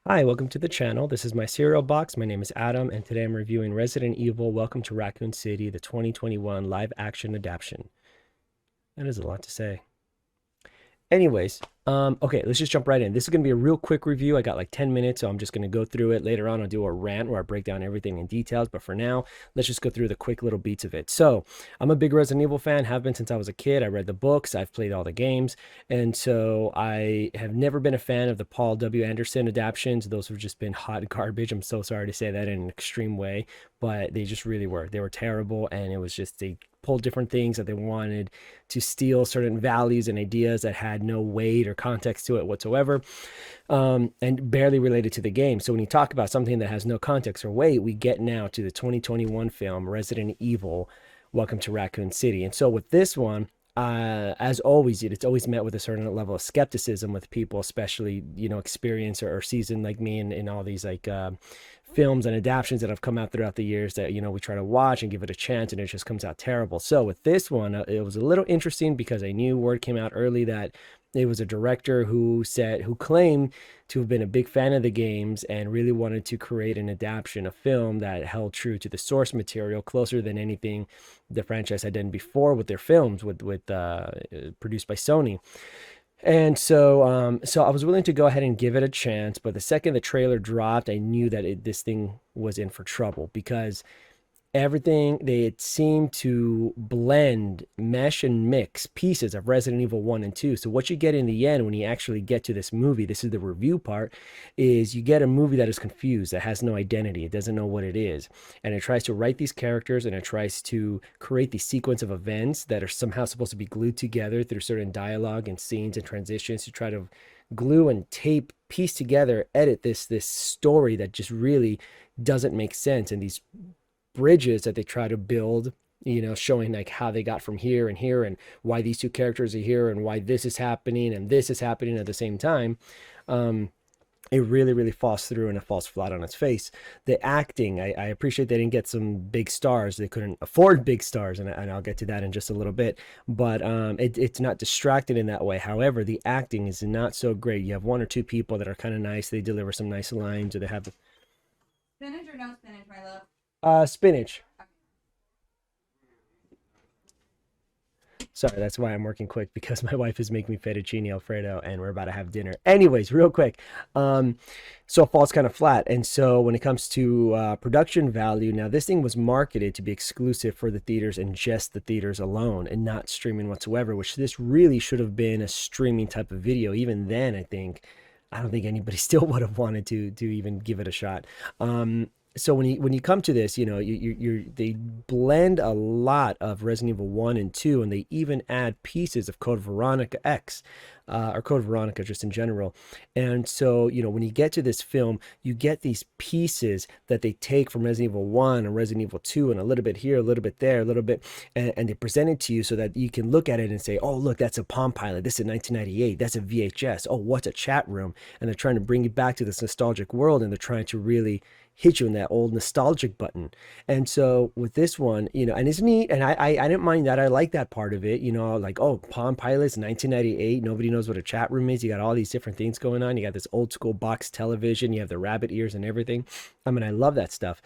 Hi, welcome to the channel. This is my cereal box. My name is Adam, and today I'm reviewing Resident Evil Welcome to Raccoon City, the 2021 live action adaptation. That is a lot to say. Anyways, okay, let's just jump right in. This is going to be a real quick review. I got like 10 minutes, so I'm just going to go through it. Later on, I'll do a rant where I break down everything in details. But for now, let's just go through the quick little beats of it. So, I'm a big Resident Evil fan, have been since I was a kid. I read the books, I've played all the games. And so, I have never been a fan of the Paul W. Anderson adaptations. Those have just been hot garbage. I'm so sorry to say that in an extreme way, but they just really were. They were terrible, and it was just, they pulled different things that they wanted to steal certain values and ideas that had no weight or context to it whatsoever, and barely related to the game. So when you talk about something that has no context or weight, we get now to the 2021 film Resident Evil Welcome to Raccoon City. And so with this one, as always, it's always met with a certain level of skepticism with people, especially experienced or seasoned like me in all these films and adaptations that have come out throughout the years that we try to watch and give it a chance, and it just comes out terrible. So with this one, it was a little interesting because I knew word came out early that it was a director who claimed to have been a big fan of the games and really wanted to create an adaptation, a film that held true to the source material, closer than anything the franchise had done before with their films, with produced by Sony. And so I was willing to go ahead and give it a chance, but the second the trailer dropped, I knew that this thing was in for trouble because everything they seemed to blend, mesh, and mix pieces of Resident Evil 1 and 2. So what you get in the end when you actually get to this movie, this is the review part, is you get a movie that is confused, that has no identity, it doesn't know what it is, and it tries to write these characters, and it tries to create the sequence of events that are somehow supposed to be glued together through certain dialogue and scenes and transitions to try to glue and tape, piece together, edit this story that just really doesn't make sense, and these bridges that they try to build, showing like how they got from here and here, and why these two characters are here, and why this is happening and this is happening at the same time. It really, really falls through, and it falls flat on its face. The acting, I appreciate they didn't get some big stars. They couldn't afford big stars, and I'll get to that in just a little bit. But it's not distracted in that way. However, the acting is not so great. You have one or two people that are kind of nice. They deliver some nice lines, or they have Spinach or no spinach, my love? spinach. Sorry, that's why I'm working quick, because my wife is making me fettuccine alfredo and we're about to have dinner. Anyways, real quick. So it falls kind of flat. And so when it comes to production value, now this thing was marketed to be exclusive for the theaters and just the theaters alone and not streaming whatsoever, which this really should have been a streaming type of video. Even then, I don't think anybody still would have wanted to even give it a shot. So when you come to this, they blend a lot of Resident Evil 1 and 2, and they even add pieces of Code Veronica X, or Code Veronica just in general. And so, when you get to this film, you get these pieces that they take from Resident Evil 1 and Resident Evil 2, and a little bit here, a little bit there, a little bit, and they present it to you so that you can look at it and say, oh, look, that's a Palm Pilot. This is 1998. That's a VHS. Oh, what's a chat room? And they're trying to bring you back to this nostalgic world, and they're trying to really hit you in that old nostalgic button. And so with this one, and it's neat, and I didn't mind that. I like that part of it, like, oh, Palm Pilots 1998, nobody knows what a chat room is. You got all these different things going on. You got this old school box television, you have the rabbit ears and everything. I mean, I love that stuff.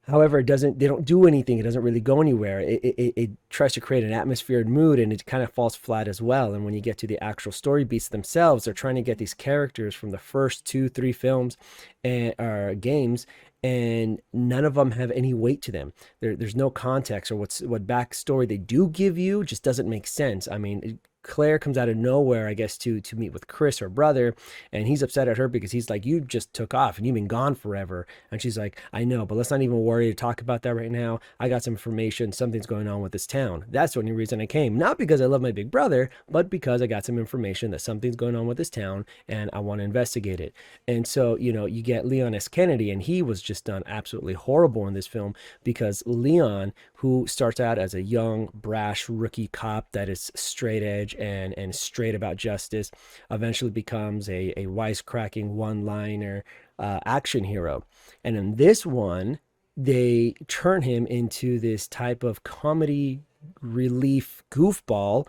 However, they don't do anything. It doesn't really go anywhere. It tries to create an atmosphere and mood, and it kind of falls flat as well. And when you get to the actual story beats themselves, they're trying to get these characters from the first two, three films and or games, and none of them have any weight to them. There's no context, or what backstory they do give you just doesn't make sense. I mean, Claire comes out of nowhere, I guess, to meet with Chris, her brother, and he's upset at her because he's like, you just took off and you've been gone forever. And she's like, I know, but let's not even worry to talk about that right now. I got some information. Something's going on with this town. That's the only reason I came. Not because I love my big brother, but because I got some information that something's going on with this town and I want to investigate it. And so, you get Leon S. Kennedy, and he was just done absolutely horrible in this film because Leon, who starts out as a young, brash rookie cop that is straight edge and straight about justice, eventually becomes a wisecracking one-liner action hero. And in this one, they turn him into this type of comedy relief goofball,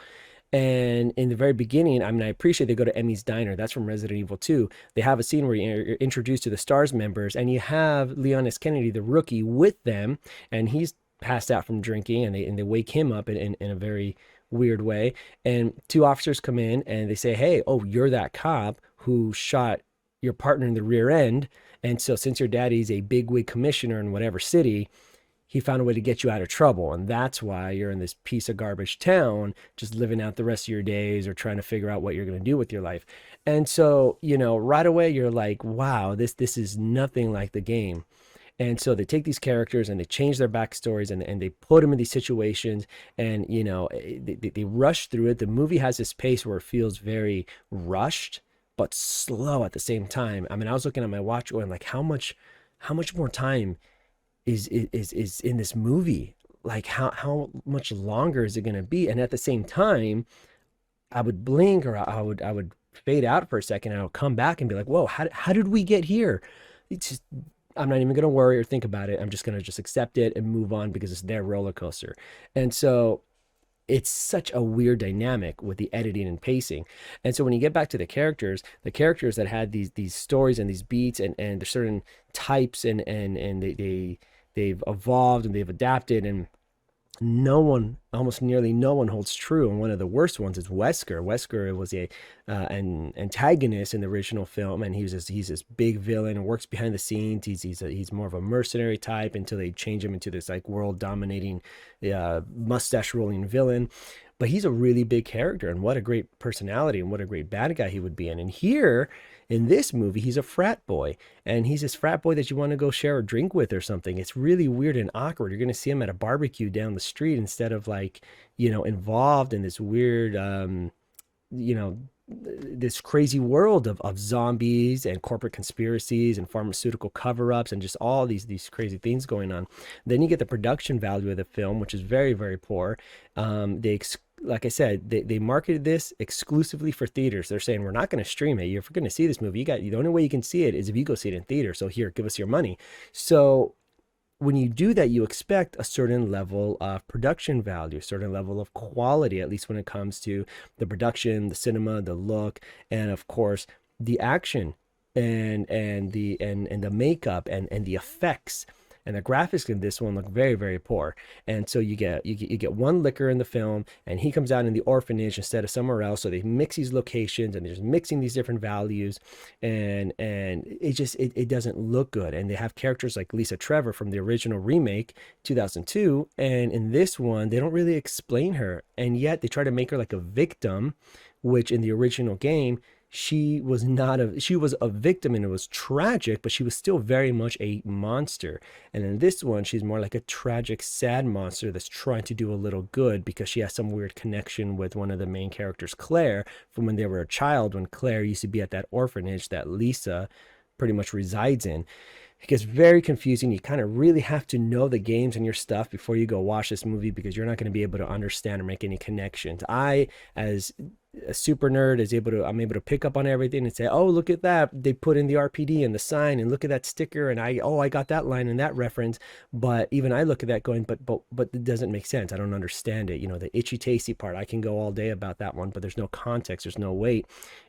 And in the very beginning, I mean, I appreciate they go to Emmy's Diner. That's from Resident Evil 2. They have a scene where you're introduced to the STARS members, and you have Leon S. Kennedy, the rookie, with them, and he's passed out from drinking, and they wake him up in a very weird way. And two officers come in and they say, "Hey, oh, you're that cop who shot your partner in the rear end. And so, since your daddy's a bigwig commissioner in whatever city, he found a way to get you out of trouble. And that's why you're in this piece of garbage town, just living out the rest of your days or trying to figure out what you're going to do with your life." And so, right away, you're like, wow, this is nothing like the game. And so they take these characters and they change their backstories, and they put them in these situations, and they rush through it. The movie has this pace where it feels very rushed but slow at the same time. I mean, I was looking at my watch going like, how much more time is in this movie? Like, how much longer is it going to be? And at the same time, I would blink, or I would fade out for a second, and I would come back and be like, whoa, how did we get here? It's just, I'm not even going to worry or think about it. I'm just going to just accept it and move on because it's their roller coaster. And so it's such a weird dynamic with the editing and pacing. And so when you get back to the characters that had these stories and these beats, and there's certain types, and they've evolved and they've adapted, and no one, almost nearly no one, holds true. And one of the worst ones is Wesker. Wesker was an antagonist in the original film, and he's this big villain and works behind the scenes. He's more of a mercenary type until they change him into this like world dominating, mustache rolling villain. But he's a really big character, and what a great personality, and what a great bad guy he would be in. And here in this movie, he's a frat boy, and he's this frat boy that you want to go share a drink with or something. It's really weird and awkward. You're going to see him at a barbecue down the street instead of like, involved in this weird, you know, this crazy world of zombies and corporate conspiracies and pharmaceutical cover-ups and just all these crazy things going on. Then you get the production value of the film, which is very, very poor. Like I said, they marketed this exclusively for theaters. They're saying, we're not going to stream it. If you're going to see this movie, the only way you can see it is if you go see it in theater. So here, give us your money. So when you do that, you expect a certain level of production value, a certain level of quality, at least when it comes to the production, the cinema, the look, and of course the action, and the makeup, and the effects. And the graphics in this one look very, very poor. And so you get one liquor in the film, and he comes out in the orphanage instead of somewhere else. So they mix these locations, and they're just mixing these different values, and it doesn't look good. And they have characters like Lisa Trevor from the original remake 2002, and in this one they don't really explain her, and yet they try to make her like a victim, which in the original game she was a victim, and it was tragic, but she was still very much a monster. And in this one, she's more like a tragic, sad monster that's trying to do a little good because she has some weird connection with one of the main characters, Claire, from when they were a child, when Claire used to be at that orphanage that Lisa pretty much resides in. It gets very confusing. You kind of really have to know the games and your stuff before you go watch this movie, because you're not going to be able to understand or make any connections. I, as a super nerd, I'm able to pick up on everything and say, oh, look at that, they put in the RPD and the sign, and look at that sticker, and I got that line and that reference. But even I look at that going, but it doesn't make sense. I don't understand it. The itchy tasty part, I can go all day about that one, but there's no context, there's no weight.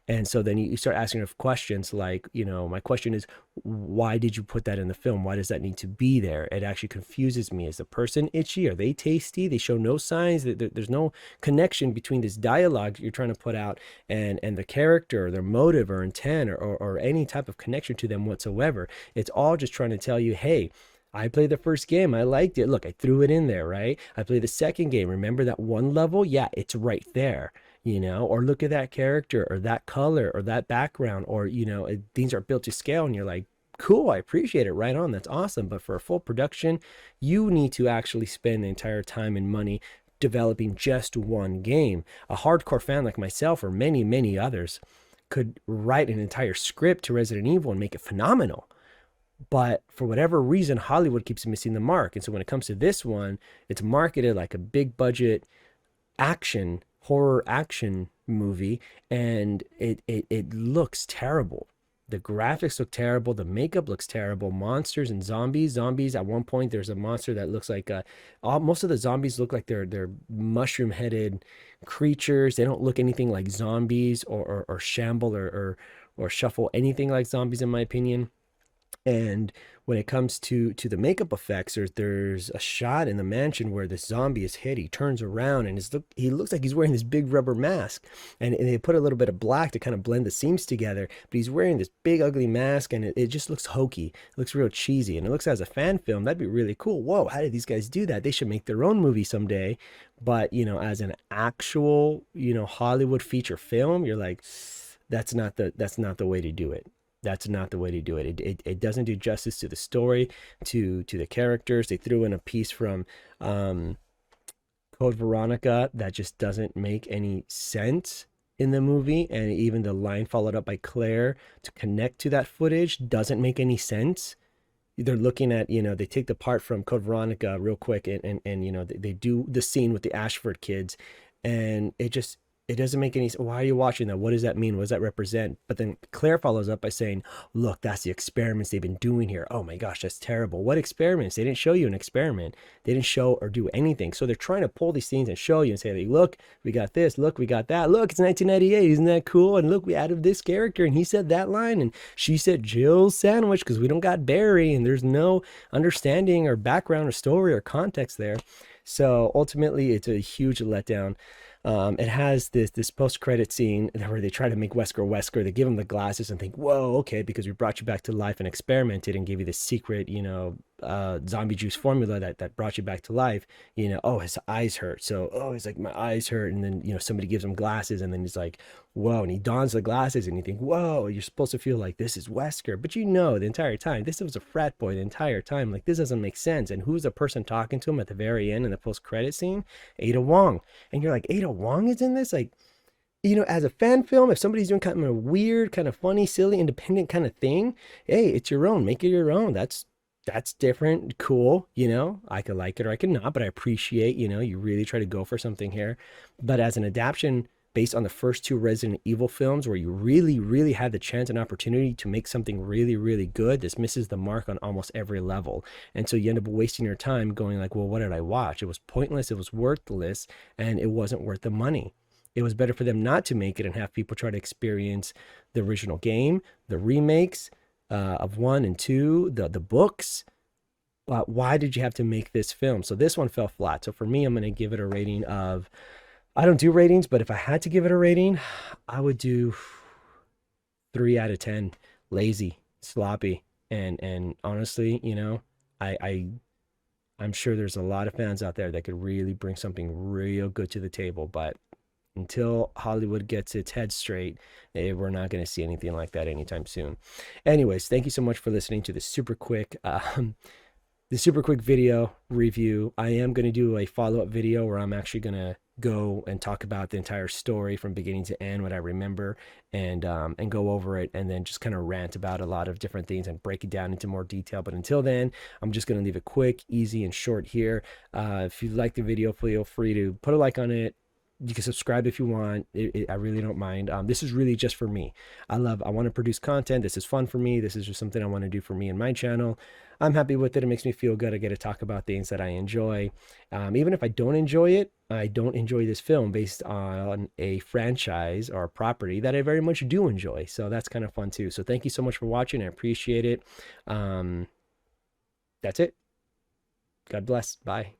And so then you start asking questions like, my question is, why did you put that in the film? Why does that need to be there? It actually confuses me. Is the person itchy? Are they tasty? They show no signs. There's no connection between this dialogue you're trying to put out and the character, or their motive or intent, or any type of connection to them whatsoever. It's all just trying to tell you, hey, I played the first game, I liked it, look, I threw it in there, right? I played the second game, remember that one level? Yeah, it's right there. Or look at that character, or that color, or that background, or things are built to scale, and you're like, cool, I appreciate it, right on, that's awesome. But for a full production, you need to actually spend the entire time and money developing just one game. A hardcore fan like myself, or many, many others, could write an entire script to Resident Evil and make it phenomenal. But for whatever reason, Hollywood keeps missing the mark. And so when it comes to this one, it's marketed like a big budget horror action movie, and it looks terrible. The graphics look terrible. The makeup looks terrible. Monsters and zombies. Zombies. At one point, there's a monster that looks like most of the zombies look like they're mushroom-headed creatures. They don't look anything like zombies or shamble or shuffle anything like zombies, in my opinion. And when it comes to the makeup effects, there's a shot in the mansion where this zombie is hit. He turns around and he looks like he's wearing this big rubber mask, and they put a little bit of black to kind of blend the seams together. But he's wearing this big ugly mask, and it just looks hokey. It looks real cheesy, and it looks as a fan film that'd be really cool. Whoa, how did these guys do that? They should make their own movie someday. But as an actual Hollywood feature film, you're like, that's not the way to do it. That's not the way to do it. It doesn't do justice to the story, to the characters. They threw in a piece from Code Veronica that just doesn't make any sense in the movie, and even the line followed up by Claire to connect to that footage doesn't make any sense. They're looking at, they take the part from Code Veronica real quick, and they do the scene with the Ashford kids, and it doesn't make any sense. Why are you watching that? What does that mean? What does that represent? But then Claire follows up by saying, look, that's the experiments they've been doing here. Oh my gosh, that's terrible. What experiments? They didn't show you an experiment. They didn't show or do anything. So they're trying to pull these things and show you and say, like, look, we got this. Look, we got that. Look, it's 1998. Isn't that cool? And look, we added this character and he said that line and she said Jill's sandwich because we don't got Barry and there's no understanding or background or story or context there. So ultimately, it's a huge letdown. It has this post-credit scene where they try to make Wesker. They give him the glasses and think, whoa, okay, because we brought you back to life and experimented and gave you this secret, zombie juice formula that brought you back to life. Oh, his eyes hurt. So, oh, he's like, my eyes hurt. And then, somebody gives him glasses and then he's like, whoa. And he dons the glasses and you think, whoa, you're supposed to feel like this is Wesker. But the entire time, this was a frat boy the entire time. Like, this doesn't make sense. And who's the person talking to him at the very end in the post-credit scene? Ada Wong. And you're like, Ada Wong is in this? Like, as a fan film, if somebody's doing kind of a weird, kind of funny, silly, independent kind of thing, hey, it's your own. Make it your own. That's different, cool. I could like it or I could not, but I appreciate, you really try to go for something here. But as an adaptation based on the first two Resident Evil films, where you really, really had the chance and opportunity to make something really, really good, this misses the mark on almost every level. And so you end up wasting your time going like, well, what did I watch? It was pointless, it was worthless, and it wasn't worth the money. It was better for them not to make it and have people try to experience the original game, the remakes of 1 and 2, the books. But why did you have to make this film? So this one fell flat. So for me, I'm going to give it a rating of, I don't do ratings, but if I had to give it a rating, I would do 3 out of 10. Lazy, sloppy, and honestly, I'm sure there's a lot of fans out there that could really bring something real good to the table, but until Hollywood gets its head straight, we're not going to see anything like that anytime soon. Anyways, thank you so much for listening to this super quick video review. I am going to do a follow-up video where I'm actually going to go and talk about the entire story from beginning to end, what I remember, and go over it, and then just kind of rant about a lot of different things and break it down into more detail. But until then, I'm just going to leave it quick, easy, and short here. If you like the video, feel free to put a like on it. You can subscribe if you want. I really don't mind. This is really just for me. I want to produce content. This is fun for me. This is just something I want to do for me and my channel. I'm happy with it. It makes me feel good. I get to talk about things that I enjoy. Even if I don't enjoy it, I don't enjoy this film based on a franchise or a property that I very much do enjoy. So that's kind of fun too. So thank you so much for watching. I appreciate it. That's it. God bless. Bye.